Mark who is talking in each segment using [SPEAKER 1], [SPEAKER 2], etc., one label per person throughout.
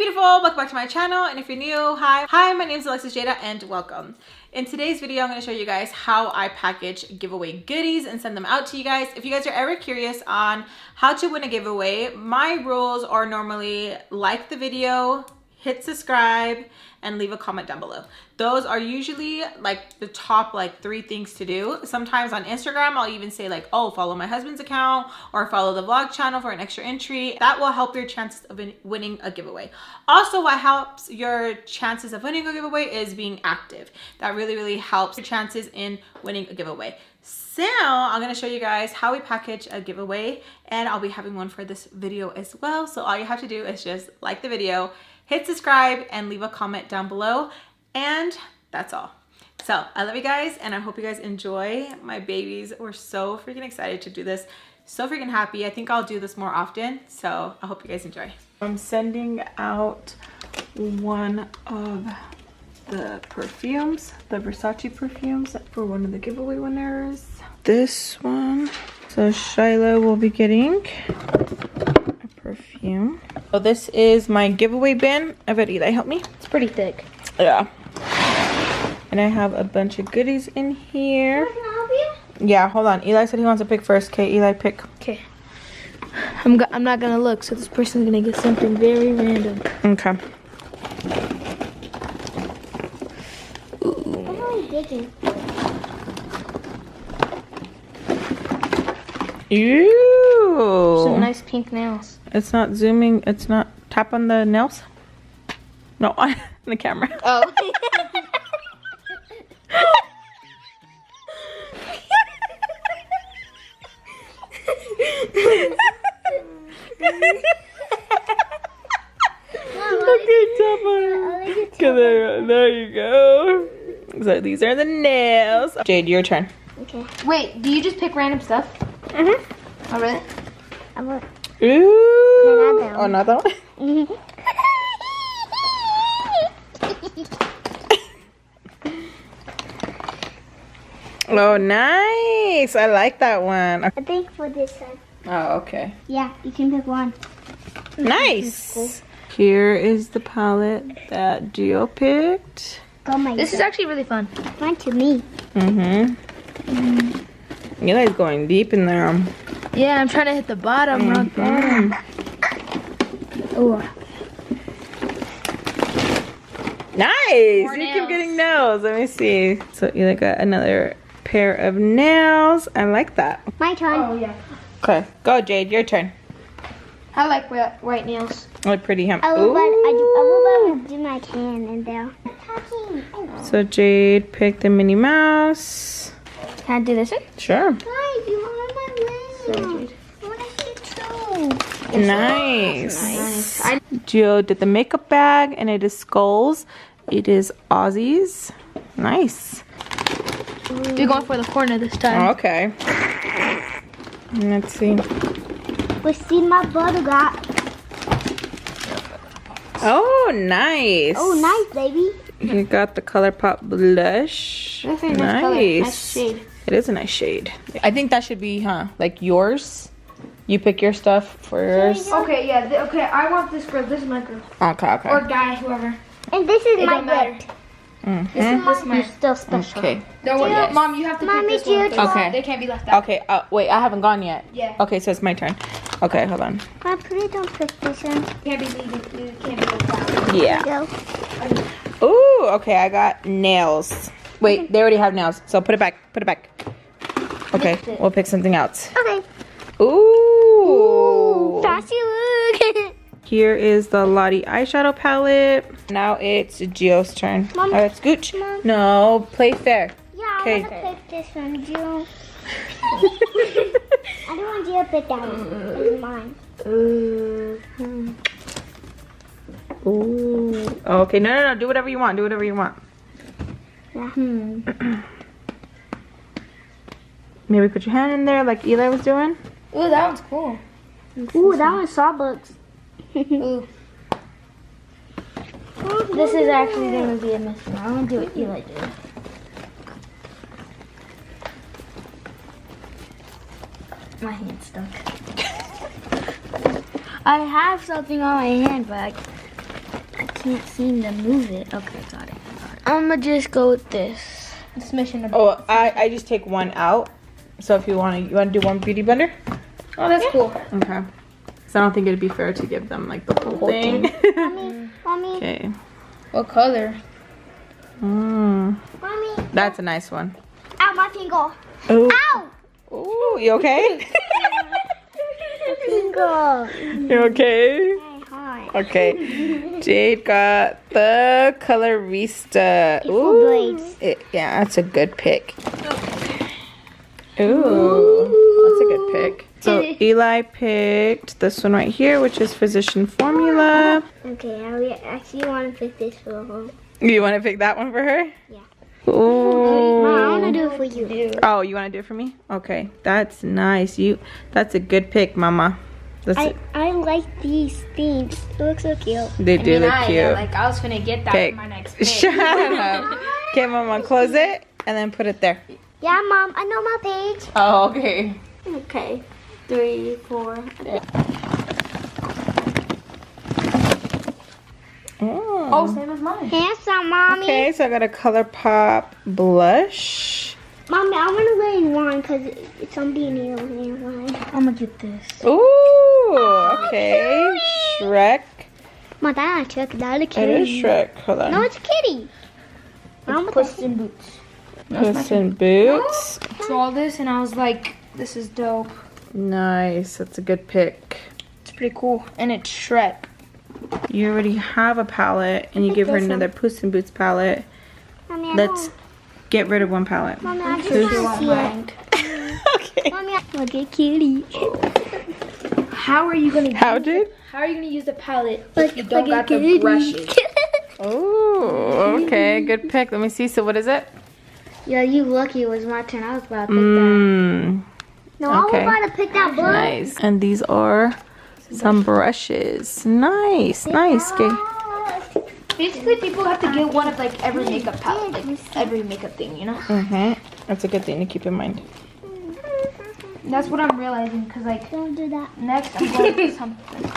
[SPEAKER 1] beautiful, welcome back to my channel, and if you're new, hi, my name is Alexis Jayda and welcome. In today's video, I'm going to show you guys how I package giveaway goodies and send them out to you guys. If you guys are ever curious on how to win a giveaway, my rules are normally like the video, hit subscribe, and leave a comment down below. Those are usually like the top like 3 things to do. Sometimes on Instagram, I'll even say like, oh, follow my husband's account or follow the vlog channel for an extra entry. That will help your chances of winning a giveaway. Also, what helps your chances of winning a giveaway is being active. That really helps your chances in winning a giveaway. So I'm going to show you guys how we package a giveaway, and I'll be having one for this video as well. So all you have to do is just like the video, hit subscribe, and leave a comment down below, and that's all. So I love you guys, and I hope you guys enjoy. My babies were so freaking excited to do this, so freaking happy. I think I'll do this more often, so I hope you guys enjoy. I'm sending out one of the perfumes, the Versace perfumes, for one of the giveaway winners. This one. So Shiloh will be getting a perfume. So this is my giveaway bin. I bet Eli help me.
[SPEAKER 2] It's pretty thick.
[SPEAKER 1] Yeah. And I have a bunch of goodies in here.
[SPEAKER 2] Can I help you?
[SPEAKER 1] Yeah, hold on. Eli said he wants to pick first. Okay, Eli, pick.
[SPEAKER 2] Okay. I'm not gonna look, so this person's gonna get something very random.
[SPEAKER 1] Okay.
[SPEAKER 2] What are we digging?
[SPEAKER 1] Ew.
[SPEAKER 2] Some nice pink nails.
[SPEAKER 1] It's not zooming. It's not. Tap on the nails. No, on the camera.
[SPEAKER 2] Oh.
[SPEAKER 1] There you go. So these are the nails. Jade, your turn.
[SPEAKER 2] Okay. Wait, do you just pick random stuff?
[SPEAKER 1] Mm-hmm.
[SPEAKER 2] Oh, really?
[SPEAKER 1] Ooh. Oh, not that one? Oh, nice. I like that one.
[SPEAKER 3] I think for this one.
[SPEAKER 1] Oh, okay.
[SPEAKER 3] Yeah, you can pick one.
[SPEAKER 1] Nice.
[SPEAKER 3] Cool.
[SPEAKER 1] Here is the palette that Gio picked.
[SPEAKER 3] Oh my
[SPEAKER 2] This is actually really fun.
[SPEAKER 3] Fun to me.
[SPEAKER 1] Eli's going deep in there.
[SPEAKER 2] Yeah, I'm trying to hit the bottom. Rock bottom.
[SPEAKER 3] Oh.
[SPEAKER 1] Nice.
[SPEAKER 2] More
[SPEAKER 1] You keep
[SPEAKER 2] nails.
[SPEAKER 1] getting nails. Let me see. So Eli got another pair of nails. I like that.
[SPEAKER 3] My turn.
[SPEAKER 2] Oh, yeah.
[SPEAKER 1] Okay, go Jade. Your turn.
[SPEAKER 2] I like white nails.
[SPEAKER 1] Look pretty, huh?
[SPEAKER 3] I will do my can in there.
[SPEAKER 1] So Jade picked the Minnie Mouse.
[SPEAKER 2] Can I do this one?
[SPEAKER 1] Sure.
[SPEAKER 3] Guys, you want my ring? I want to see two.
[SPEAKER 1] Nice. Gio did the makeup bag, and it is skulls. It is Aussies. Nice.
[SPEAKER 2] We're going for the corner this time.
[SPEAKER 1] Okay. Let's see.
[SPEAKER 3] We see my brother got.
[SPEAKER 1] Oh, nice.
[SPEAKER 3] Oh, nice, baby.
[SPEAKER 1] You got the ColourPop blush.
[SPEAKER 2] That's a nice color. Nice shade.
[SPEAKER 1] It is a nice shade. I think that should be, like yours. You pick your stuff for yours.
[SPEAKER 2] Okay, yeah. Okay, I want this girl. This is my girl.
[SPEAKER 1] Okay.
[SPEAKER 2] Or guy, whoever.
[SPEAKER 3] And this is
[SPEAKER 2] It
[SPEAKER 3] my
[SPEAKER 2] don't matter.
[SPEAKER 3] gift.
[SPEAKER 2] This is
[SPEAKER 3] You're
[SPEAKER 2] mine.
[SPEAKER 3] still special.
[SPEAKER 1] Okay.
[SPEAKER 2] No,
[SPEAKER 1] Yes.
[SPEAKER 2] Mom, you have to
[SPEAKER 3] Mommy,
[SPEAKER 2] pick this one.
[SPEAKER 3] do you
[SPEAKER 1] Okay.
[SPEAKER 2] They can't be left out.
[SPEAKER 1] Okay. Wait, I haven't gone yet.
[SPEAKER 2] Yeah.
[SPEAKER 1] Okay, so it's my turn. Okay, hold on.
[SPEAKER 3] Mom, please don't pick this one.
[SPEAKER 2] Can't be leaving. You can't be left out.
[SPEAKER 1] Yeah.
[SPEAKER 3] Go.
[SPEAKER 1] Ooh, okay, I got nails. Wait, they already have nails, so put it back. Put it back. Okay,
[SPEAKER 2] Mix it.
[SPEAKER 1] we'll pick something else.
[SPEAKER 3] Okay.
[SPEAKER 1] Ooh.
[SPEAKER 3] Fancy look.
[SPEAKER 1] Here is the Lottie eyeshadow palette. Now it's Gio's turn.
[SPEAKER 3] Mom.
[SPEAKER 1] Oh, it's Gooch.
[SPEAKER 3] Mom.
[SPEAKER 1] No, play fair.
[SPEAKER 3] Yeah,
[SPEAKER 1] Okay.
[SPEAKER 3] I want to pick this one, Jill. I don't want you to pick that one. It's mine.
[SPEAKER 1] Ooh. Okay, no. Do whatever you want. Do whatever you want.
[SPEAKER 3] Yeah.
[SPEAKER 1] Maybe put your hand in there like Eli was doing.
[SPEAKER 2] Ooh, that one's cool.
[SPEAKER 3] Ooh, that one's Starbucks.
[SPEAKER 2] Ooh. This is actually going to be a mystery. I'm going to do what Eli did. My hand's stuck. I have something on my hand, but
[SPEAKER 3] can't seem to move it. Okay, got it.
[SPEAKER 2] I'm gonna just go with this. This mission.
[SPEAKER 1] Oh, I just take one out. So if you want to do one beauty blender?
[SPEAKER 2] Oh, that's cool.
[SPEAKER 1] Okay. So I don't think it'd be fair to give them like the whole thing.
[SPEAKER 3] Mommy.
[SPEAKER 1] Okay.
[SPEAKER 2] What color?
[SPEAKER 3] Mommy.
[SPEAKER 1] That's a nice one.
[SPEAKER 3] Ow, my finger.
[SPEAKER 1] Ooh.
[SPEAKER 3] Ow.
[SPEAKER 1] Ooh, you okay?
[SPEAKER 3] Finger.
[SPEAKER 1] You okay?
[SPEAKER 3] Hi.
[SPEAKER 1] Okay. Jade got the Colorista.
[SPEAKER 3] Full blades.
[SPEAKER 1] Yeah, that's a good pick. Ooh, that's a good pick. So Eli picked this one right here, which is Physician Formula.
[SPEAKER 3] Okay, I actually want to pick this for her.
[SPEAKER 1] You want to pick that one for her?
[SPEAKER 3] Yeah.
[SPEAKER 1] Ooh.
[SPEAKER 3] Mom, I want to do it for you.
[SPEAKER 1] Oh, you want to do it for me? Okay, that's nice. That's a good pick, Mama.
[SPEAKER 3] I like these things. It looks so cute.
[SPEAKER 1] They do look cute.
[SPEAKER 2] I was gonna get that
[SPEAKER 1] Okay.
[SPEAKER 2] for my next pick.
[SPEAKER 1] Shut up. Okay, Mama, close it and then put it there.
[SPEAKER 3] Yeah, Mom, I know my page.
[SPEAKER 1] Oh, okay.
[SPEAKER 3] Okay. 3, 4.
[SPEAKER 2] Oh, same as mine.
[SPEAKER 3] Handsome, Mommy.
[SPEAKER 1] Okay, so I got a ColourPop blush.
[SPEAKER 3] Mommy, I want to wear one because it's on beanie over there.
[SPEAKER 2] I'm gonna get this.
[SPEAKER 1] Ooh, okay. Shrek.
[SPEAKER 3] Mom, that's not Shrek. That's a
[SPEAKER 1] It
[SPEAKER 3] kitty.
[SPEAKER 1] is Shrek. Hold on.
[SPEAKER 3] No, it's a kitty.
[SPEAKER 2] Puss in Boots.
[SPEAKER 1] Puss in Boots.
[SPEAKER 2] Saw this and I was like, this is dope.
[SPEAKER 1] Nice. That's a good pick.
[SPEAKER 2] It's pretty cool. And it's Shrek.
[SPEAKER 1] You already have a palette and you give her another Puss in Boots palette.
[SPEAKER 3] Mommy,
[SPEAKER 1] Let's get rid of one palette.
[SPEAKER 3] Mommy, I just
[SPEAKER 1] Who's-
[SPEAKER 3] want to see it.
[SPEAKER 1] Okay.
[SPEAKER 3] Mommy, look at kitty.
[SPEAKER 2] How are you gonna
[SPEAKER 1] How did?
[SPEAKER 2] How are you gonna use the palette
[SPEAKER 3] Like-
[SPEAKER 2] if you don't
[SPEAKER 3] like
[SPEAKER 2] got
[SPEAKER 3] a
[SPEAKER 2] the
[SPEAKER 3] kitty.
[SPEAKER 2] brushes?
[SPEAKER 1] Oh, okay. Good pick. Let me see. So what is it?
[SPEAKER 3] Yeah, you lucky it was my turn. I was about to pick that.
[SPEAKER 1] Mmm.
[SPEAKER 3] No, I
[SPEAKER 1] okay.
[SPEAKER 3] was about to pick that blue.
[SPEAKER 1] Nice. And these are some brushes. Nice. Nice. Okay.
[SPEAKER 2] Basically, people have to get one of like every makeup palette, like every makeup thing, you know?
[SPEAKER 1] That's a good thing to keep in mind.
[SPEAKER 2] That's what I'm realizing, cause like
[SPEAKER 3] Don't do that.
[SPEAKER 2] next I'm going to do something.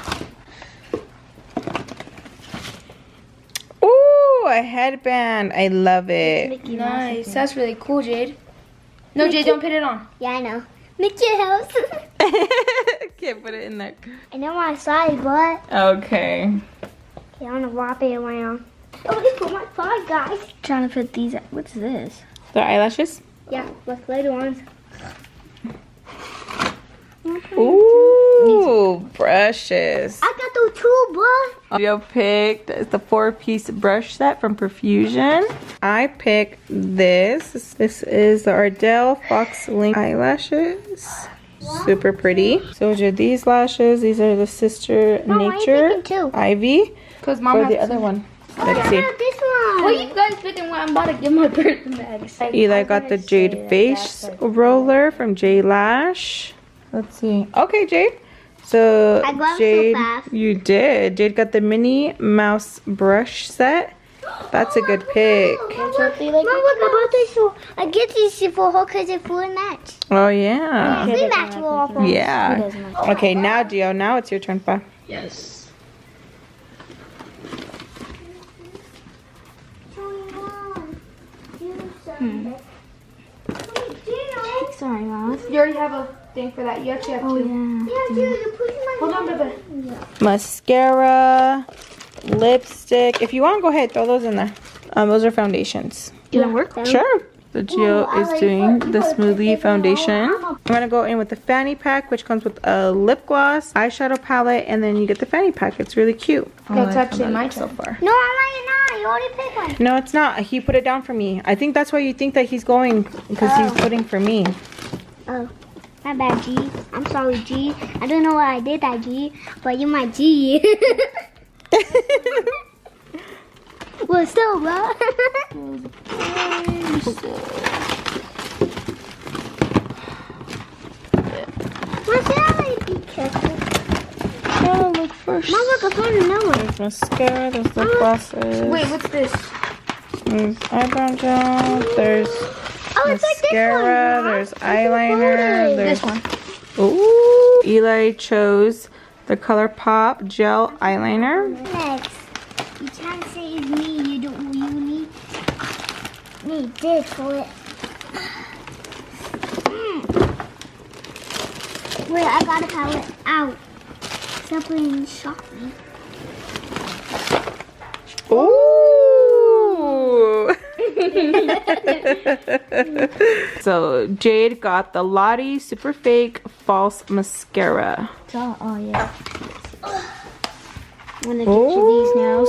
[SPEAKER 1] Ooh, a headband. I love it.
[SPEAKER 2] Nice. That's really cool, Jade. No, Jade, don't put it on.
[SPEAKER 3] Yeah, I know. Mickey House.
[SPEAKER 1] Can't put it in there.
[SPEAKER 3] I know my side, but
[SPEAKER 1] Okay.
[SPEAKER 3] yeah, I'm gonna wrap it around. Oh, this for my side, guys.
[SPEAKER 2] Trying to put these. What's this?
[SPEAKER 1] The eyelashes?
[SPEAKER 3] Yeah, let's little ones.
[SPEAKER 1] Ooh, brushes.
[SPEAKER 3] I got those two, bro.
[SPEAKER 1] Yo picked the 4-piece brush set from Profusion. I picked this. This is the Ardell Fox Link eyelashes. Super pretty. So are these lashes. These are the Sister
[SPEAKER 3] Mom, why are you
[SPEAKER 1] Nature
[SPEAKER 3] picking two?
[SPEAKER 1] Ivy.
[SPEAKER 2] Cause mom
[SPEAKER 1] Or
[SPEAKER 2] has
[SPEAKER 1] the other one. Let's
[SPEAKER 3] I
[SPEAKER 1] see.
[SPEAKER 3] got this one.
[SPEAKER 2] What you guys picking? What I'm about to give my person bags.
[SPEAKER 1] Eli got the Jade Face Roller from J Lash. Let's see. Okay, Jade. So
[SPEAKER 3] I grabbed so
[SPEAKER 1] Jade,
[SPEAKER 3] fast.
[SPEAKER 1] you did. Jade got the Minnie Mouse brush set. That's a good pick.
[SPEAKER 3] Mom, look about this one. I get these for her because it's full match.
[SPEAKER 1] Oh yeah.
[SPEAKER 3] We match with all of them.
[SPEAKER 1] Yeah. Okay, now Gio, now it's your turn, Pa.
[SPEAKER 2] Yes.
[SPEAKER 3] Sorry, Mom.
[SPEAKER 2] You already have a thing for that. You actually have two. Hold on, baby.
[SPEAKER 1] Mascara, lipstick. If you want, go ahead, throw those in there. Those are foundations.
[SPEAKER 2] Didn't work?
[SPEAKER 1] Sure. So Gio is doing the Smoothie foundation. I'm gonna go in with the fanny pack, which comes with a lip gloss, eyeshadow palette, and then you get the fanny pack. It's really cute.
[SPEAKER 2] That's actually my
[SPEAKER 1] so
[SPEAKER 2] turn.
[SPEAKER 1] far.
[SPEAKER 3] No, I'm not. You already picked one.
[SPEAKER 1] No, it's not. He put it down for me. I think that's why you think that he's going, because he's putting for me.
[SPEAKER 3] Oh, my bad, G. I'm sorry, G. I don't know why I did that, G, but you're my G. Well, still, bro. Marcella, be careful.
[SPEAKER 1] Oh, look first.
[SPEAKER 3] Mom, look, I found another one.
[SPEAKER 1] There's mascara, there's lip glosses.
[SPEAKER 2] Wait, what's this?
[SPEAKER 1] There's eyebrow gel, there's
[SPEAKER 3] Oh, it's like this one.
[SPEAKER 1] mascara,
[SPEAKER 3] Mom.
[SPEAKER 1] there's
[SPEAKER 3] It's
[SPEAKER 1] eyeliner,
[SPEAKER 3] folded.
[SPEAKER 1] there's...
[SPEAKER 2] This one.
[SPEAKER 1] Ooh! Eli chose the ColourPop gel eyeliner.
[SPEAKER 3] Next. You trying to say it's me? You don't. You need this for it. Wait, I gotta pull it out. Stop playing shopping.
[SPEAKER 1] Ooh. So Jade got the Lottie Super Fake False Mascara.
[SPEAKER 3] Oh yeah. I'm gonna get you these nails.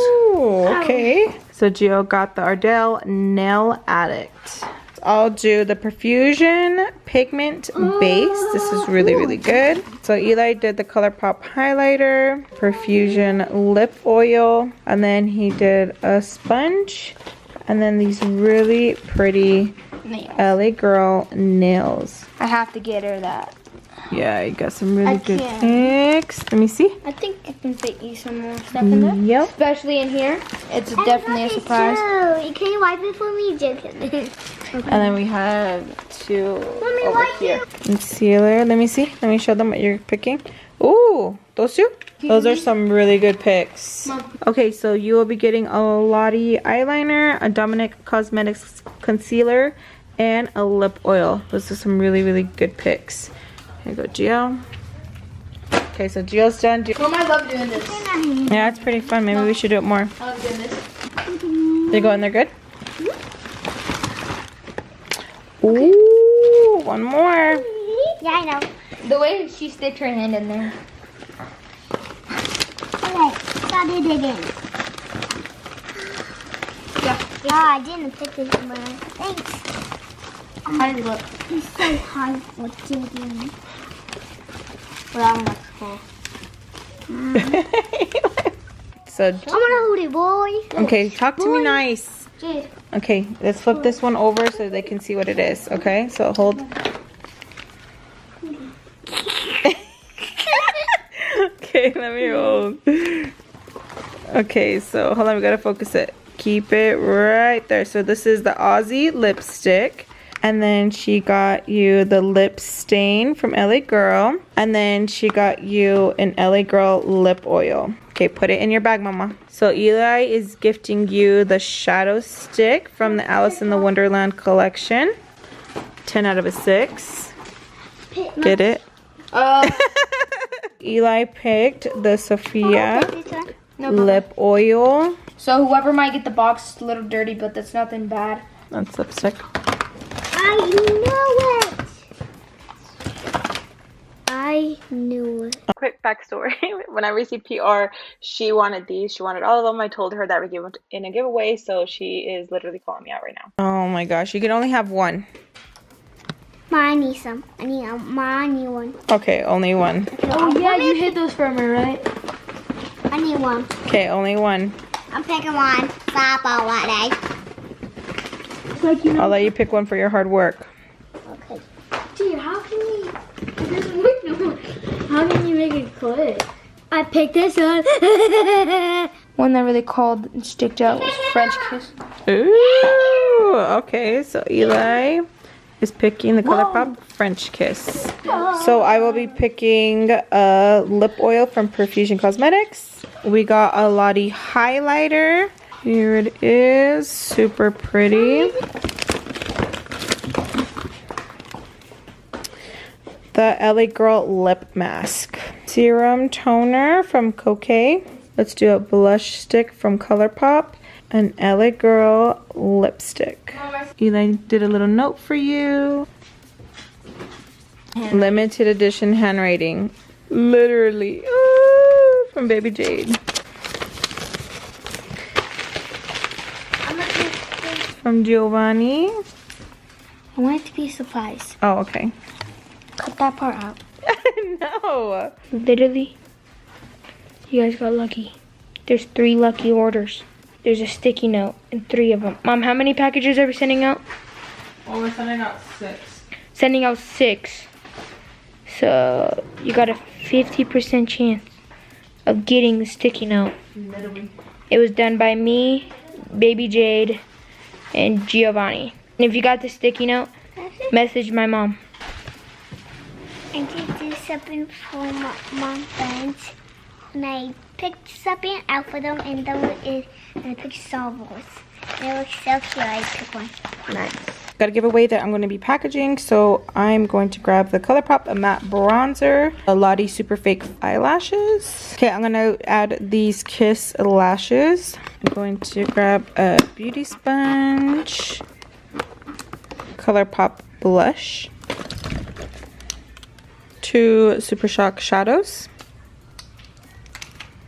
[SPEAKER 1] Okay. So Gio got the Ardell Nail Addict. I'll do the Perfusion Pigment Base. This is really, really good. So Eli did the ColourPop highlighter, Perfusion Lip Oil, and then he did a sponge, and then these really pretty
[SPEAKER 2] Nails.
[SPEAKER 1] LA Girl nails.
[SPEAKER 2] I have to get her that.
[SPEAKER 1] Yeah, you got some really good
[SPEAKER 2] can't.
[SPEAKER 1] picks. Let me see.
[SPEAKER 2] I think I can fit you some more stuff in there.
[SPEAKER 1] Yep.
[SPEAKER 2] Especially in here. It's definitely a surprise.
[SPEAKER 3] Can you wipe it for me, Jacob?
[SPEAKER 1] And then we have two
[SPEAKER 3] Mommy,
[SPEAKER 1] over
[SPEAKER 3] why
[SPEAKER 1] here. Concealer. Let me see. Let me show them what you're picking. Ooh, those two? Those are some really good picks. Okay, so you will be getting a Lottie eyeliner, a Dominic Cosmetics concealer, and a lip oil. Those are some really, really good picks. Here you go, Gio. Okay, so Gio's done.
[SPEAKER 2] Mom, I love doing this.
[SPEAKER 1] Yeah, it's pretty fun. Maybe we should do it more.
[SPEAKER 2] I love doing this.
[SPEAKER 1] They go in there good? Ooh, one more.
[SPEAKER 3] Yeah, I know.
[SPEAKER 2] The way she sticks her hand in there.
[SPEAKER 3] Okay, got it in.
[SPEAKER 2] Yeah.
[SPEAKER 3] Yeah, I didn't pick it up. Thanks.
[SPEAKER 2] How does it look?
[SPEAKER 3] It's so hard for children.
[SPEAKER 2] Well, that looks cool.
[SPEAKER 1] So,
[SPEAKER 3] I want to hold it, boy.
[SPEAKER 1] okay, talk to me nice.
[SPEAKER 3] Jade.
[SPEAKER 1] Okay, let's flip this one over so they can see what it is. Okay, so hold. Okay, let me hold. Okay, so hold on, we gotta focus it. Keep it right there. So this is the Aussie lipstick. And then she got you the lip stain from LA Girl. And then she got you an LA Girl lip oil. Okay, put it in your bag, Mama. So Eli is gifting you the shadow stick from the Alice in the Wonderland collection. 10 out of a 6. Get it? Eli picked the Sophia lip oil.
[SPEAKER 2] So whoever might get the box is a little dirty, but that's nothing bad.
[SPEAKER 1] That's lipstick.
[SPEAKER 3] I know it. I knew it.
[SPEAKER 1] Quick backstory. When I received PR, she wanted these. She wanted all of them. I told her that we give them in a giveaway, so she is literally calling me out right now. Oh my gosh, you can only have one.
[SPEAKER 3] I need some. I need one.
[SPEAKER 1] Okay, only one.
[SPEAKER 2] Oh yeah, you hid those from her, right?
[SPEAKER 3] I need one.
[SPEAKER 1] Okay, only one.
[SPEAKER 3] I'm picking one. Stop already.
[SPEAKER 2] It's like, you know.
[SPEAKER 1] I'll let you pick one for your hard work.
[SPEAKER 3] Okay.
[SPEAKER 2] Dude, how can we? How can you make it click?
[SPEAKER 3] I picked this one.
[SPEAKER 2] One that really called and sticked out was French Kiss.
[SPEAKER 1] Ooh, okay, so Eli is picking the ColourPop French Kiss. So I will be picking a lip oil from Perfusion Cosmetics. We got a Lottie highlighter. Here it is, super pretty. The LA Girl lip mask. Serum toner from Coquet. Let's do a blush stick from ColourPop. An LA Girl lipstick. Eli did a little note for you. Limited edition handwriting. Literally. Ooh, from Baby Jade. From Giovanni.
[SPEAKER 3] I want it to be a surprise.
[SPEAKER 1] Oh, okay.
[SPEAKER 2] Cut that part out.
[SPEAKER 1] No.
[SPEAKER 2] Literally, you guys got lucky. There's 3 lucky orders. There's a sticky note and 3 of them. Mom, how many packages are we sending out?
[SPEAKER 1] Oh, we're sending out 6.
[SPEAKER 2] Sending out 6. So you got a 50% chance of getting the sticky note.
[SPEAKER 1] Literally.
[SPEAKER 2] It was done by me, Baby Jade, and Giovanni. And if you got the sticky note, message my mom.
[SPEAKER 3] I did do something for my friends. My picked something out for them, and I picked Star Wars. It looks so cute. I picked one.
[SPEAKER 1] Nice. Got a giveaway that I'm going to be packaging, so I'm going to grab the ColourPop matte bronzer, the Lottie Super Fake eyelashes. Okay, I'm going to add these Kiss lashes. I'm going to grab a beauty sponge, ColourPop blush, 2 Super Shock shadows,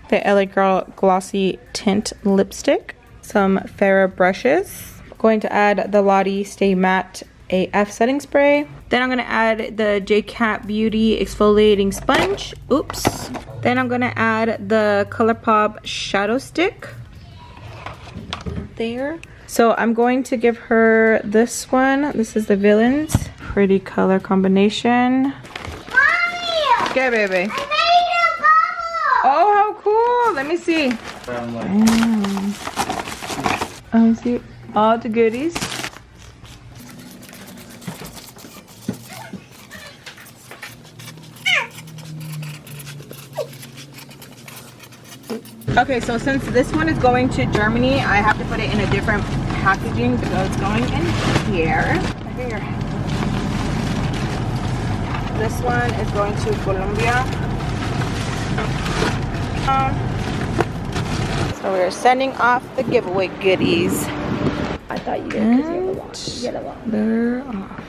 [SPEAKER 1] the LA Girl Glossy Tint lipstick, some Farrah brushes. Going to add the Lottie Stay Matte AF setting spray. Then I'm going to add the J-Cat Beauty exfoliating sponge. Oops. Then I'm going to add the ColourPop shadow stick. There. So I'm going to give her this one. This is the Villains. Pretty color combination.
[SPEAKER 3] Mommy!
[SPEAKER 1] Okay, baby.
[SPEAKER 3] I made a bubble!
[SPEAKER 1] Oh, how cool. Let me see. Let me see all the goodies. Okay, so since this one is going to Germany, I have to put it in a different packaging, so it's going in here. This one is going to Colombia. So we're sending off the giveaway goodies.
[SPEAKER 2] I thought you did because you have a lot. You had a lot.
[SPEAKER 1] They're off.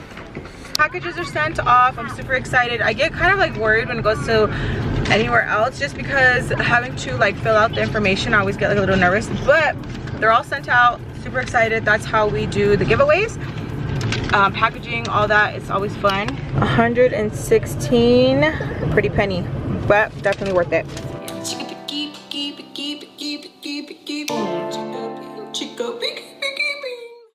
[SPEAKER 1] Packages are sent off. I'm super excited. I get kind of like worried when it goes to anywhere else just because having to like fill out the information, I always get like a little nervous, but they're all sent out. Super excited. That's how we do the giveaways. Packaging, all that, it's always fun. 116 pretty penny, but definitely worth it.